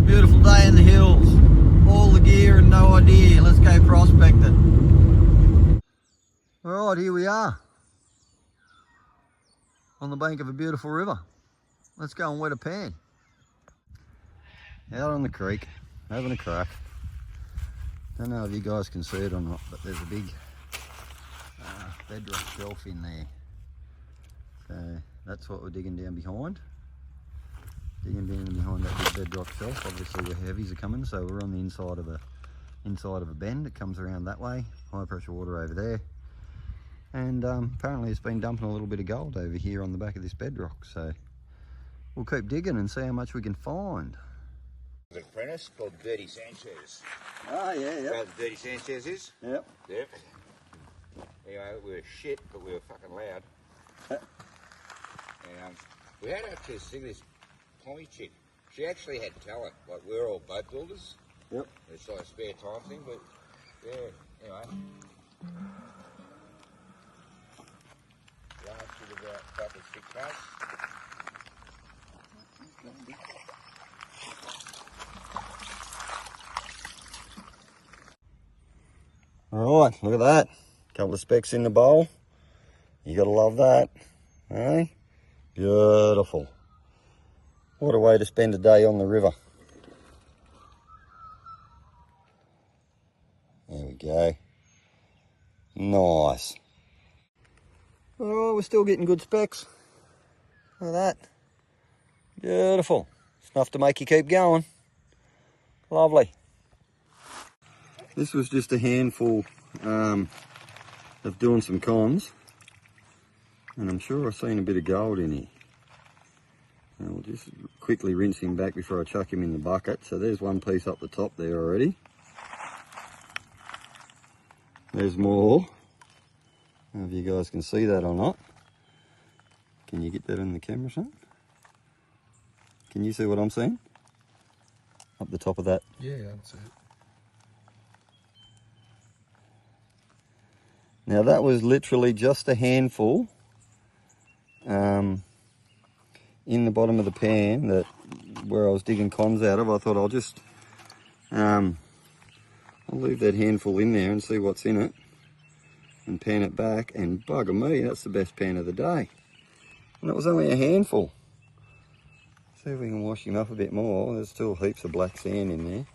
Beautiful day in the hills. All the gear and no idea. Let's go prospecting. Alright, here we are. On the bank of a beautiful river. Let's go and wet a pan. Out on the creek, having a crack. Don't know if you guys can see it or not, but there's a big bedrock shelf in there. So that's what we're digging down behind. Digging down behind that big bedrock shelf. Obviously the heavies are coming, so we're on the inside of a bend. It comes around that way. High pressure water over there. And apparently it's been dumping a little bit of gold over here on the back of this bedrock. So we'll keep digging and see how much we can find. An apprentice called Dirty Sanchez. Oh yeah, yeah. You know what the Dirty Sanchez is? Yep. Yep. Anyway, we were shit, but we were fucking loud. And we had to see this Tommy chick. She actually had talent. Like, we were all boat builders. Yep. It's like a spare time thing, but yeah, anyway. Lasted about fucking 6 months. Alright, look at that. Couple of specks in the bowl. You gotta love that. Eh? Beautiful. What a way to spend a day on the river. There we go. Nice. Oh, we're still getting good specks. Look at that. Beautiful. It's enough to make you keep going. Lovely. This was just a handful of doing some cons. And I'm sure I've seen a bit of gold in here. And we'll just quickly rinse him back before I chuck him in the bucket. So there's one piece up the top there already. There's more. I don't know if you guys can see that or not. Can you get that in the camera, son? Can you see what I'm seeing? Up the top of that. Yeah, I can see it. Now that was literally just a handful in the bottom of the pan that where I was digging cons out of. I thought I'll just I'll leave that handful in there and see what's in it and pan it back, and bugger me, that's the best pan of the day. And it was only a handful. See if we can wash him up a bit more. There's still heaps of black sand in there.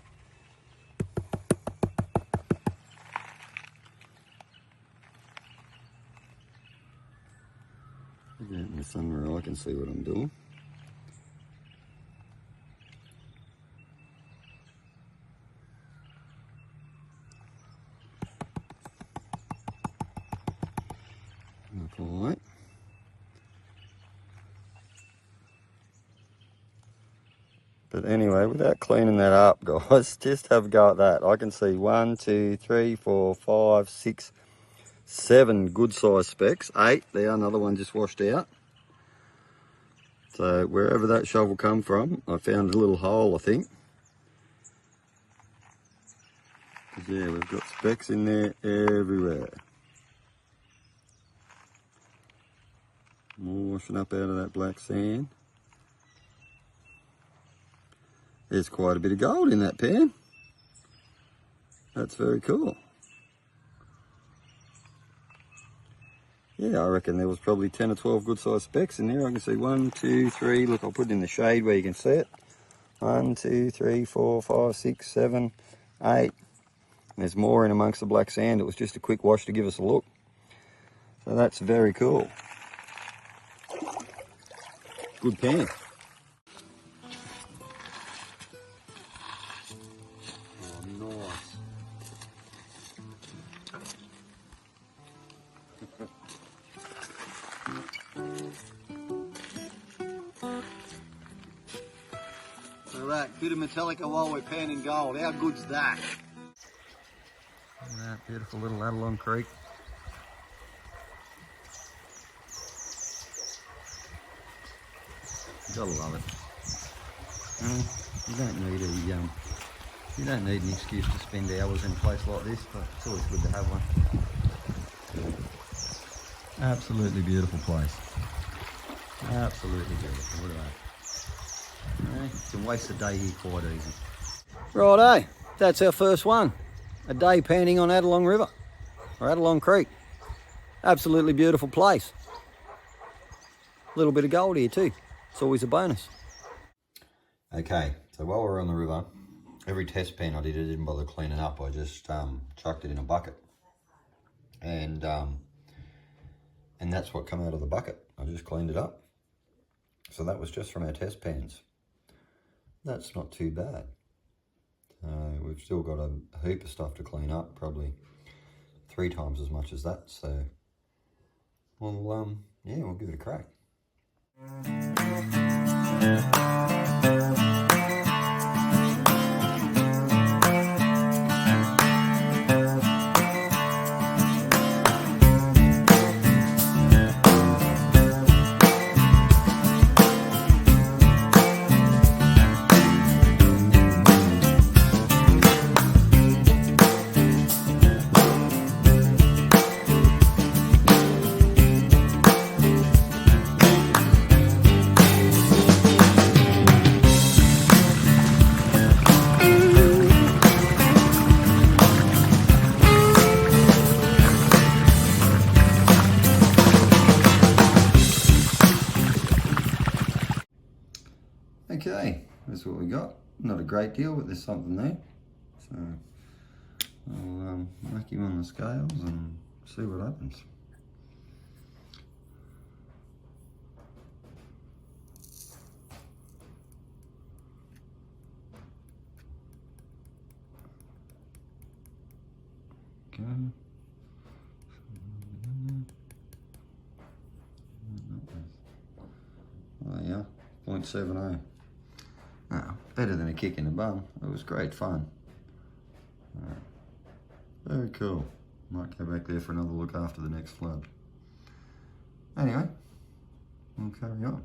Get out in the sun where I can see what I'm doing. Not quite. But anyway, without cleaning that up, guys, just have a go at that. I can see 1, 2, 3, 4, 5, 6, 7 good sized specks. 8, there, another one just washed out. So wherever that shovel come from, I found a little hole, I think. Yeah, we've got specks in there everywhere. More washing up out of that black sand. There's quite a bit of gold in that pan. That's very cool. Yeah, I reckon there was probably 10 or 12 good sized specks in there. I can see 1, 2, 3. Look, I'll put it in the shade where you can see it. 1, 2, 3, 4, 5, 6, 7, 8. And there's more in amongst the black sand. It was just a quick wash to give us a look. So that's very cool. Good pan. Oh, nice. So that bit of Metallica while we're panning gold. How good's that? Look at that beautiful little Adelong Creek. You gotta love it. You don't need an excuse to spend hours in a place like this, but it's always good to have one. Absolutely beautiful place. Absolutely beautiful. Look at that. You can waste a day here quite easy. Righto, that's our first one. A day panning on Adelong River, or Adelong Creek. Absolutely beautiful place. A little bit of gold here too. It's always a bonus. Okay, so while we're on the river, every test pan I didn't bother cleaning up. I just chucked it in a bucket. And that's what came out of the bucket. I just cleaned it up. So that was just from our test pans. That's not too bad. We've still got a heap of stuff to clean up, probably 3 times as much as that. So, well, yeah, we'll give it a crack. Okay, that's what we got. Not a great deal, but there's something there. So I'll whack him on the scales and see what happens. Okay. Oh yeah, 0.70. Oh, better than a kick in the bum. It was great fun. Very cool. Might go back there for another look after the next flood. Anyway, we'll carry on.